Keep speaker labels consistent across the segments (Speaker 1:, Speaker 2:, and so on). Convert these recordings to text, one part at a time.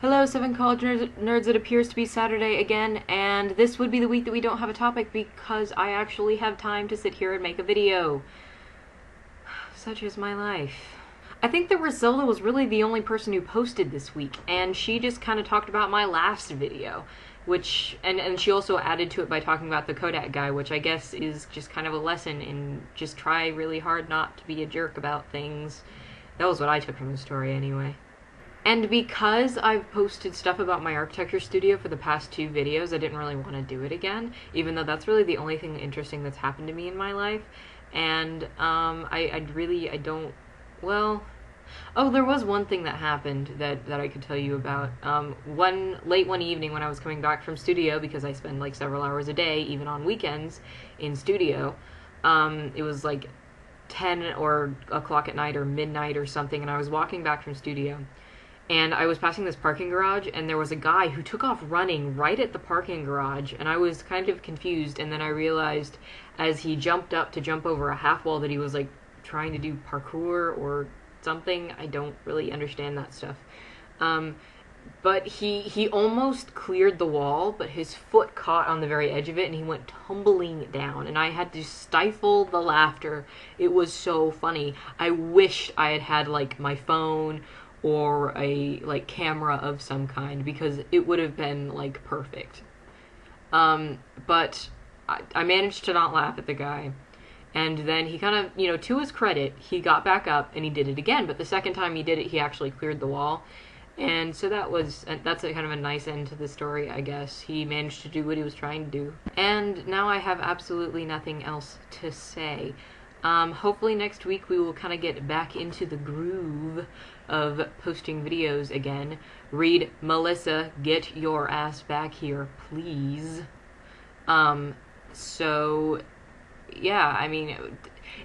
Speaker 1: Hello, Seven College Nerds. It appears to be Saturday again, and this would be the week that we don't have a topic because I actually have time to sit here and make a video. Such is my life. I think that Roselda was really the only person who posted this week, and she just kind of talked about my last video, and she also added to it by talking about the Kodak guy, which I guess is just kind of a lesson in just try really hard not to be a jerk about things. That was what I took from the story anyway. And because I've posted stuff about my architecture studio for the past two videos, I didn't really want to do it again, even though that's really the only thing interesting that's happened to me in my life. And I don't, well, oh, there was one thing that happened that I could tell you about. Late one evening when I was coming back from studio, because I spend like several hours a day, even on weekends, in studio, it was like 10 or o'clock at night or midnight or something, and I was walking back from studio. And I was passing this parking garage, and there was a guy who took off running right at the parking garage, and I was kind of confused, and then I realized as he jumped up to jump over a half wall that he was, like, trying to do parkour or something. I don't really understand that stuff. But he almost cleared the wall, but his foot caught on the very edge of it, and he went tumbling down, and I had to stifle the laughter. It was so funny. I wished I had had, like, my phone or a like camera of some kind, because it would have been like perfect. But I managed to not laugh at the guy, and then he kind of, to his credit, he got back up and he did it again, but the second time he did it, he actually cleared the wall. And so that's a kind of a nice end to the story, I guess. He managed to do what he was trying to do. And now I have absolutely nothing else to say. Hopefully next week we will kind of get back into the groove of posting videos again. Read, Melissa, get your ass back here, please. So, yeah, I mean,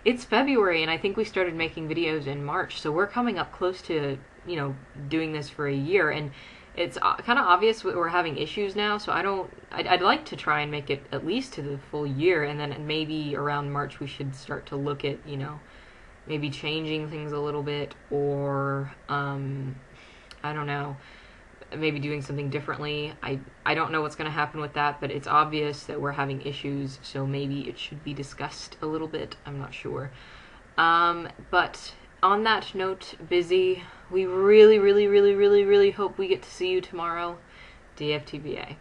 Speaker 1: it's February, and I think we started making videos in March, so we're coming up close to, doing this for a year, and it's kind of obvious we're having issues now, so I'd like to try and make it at least to the full year, and then maybe around March we should start to look at, maybe changing things a little bit, or, I don't know, maybe doing something differently. I don't know what's going to happen with that, but it's obvious that we're having issues, so maybe it should be discussed a little bit. I'm not sure. But on that note, Busy, we really, really, really, really, really hope we get to see you tomorrow. dftba.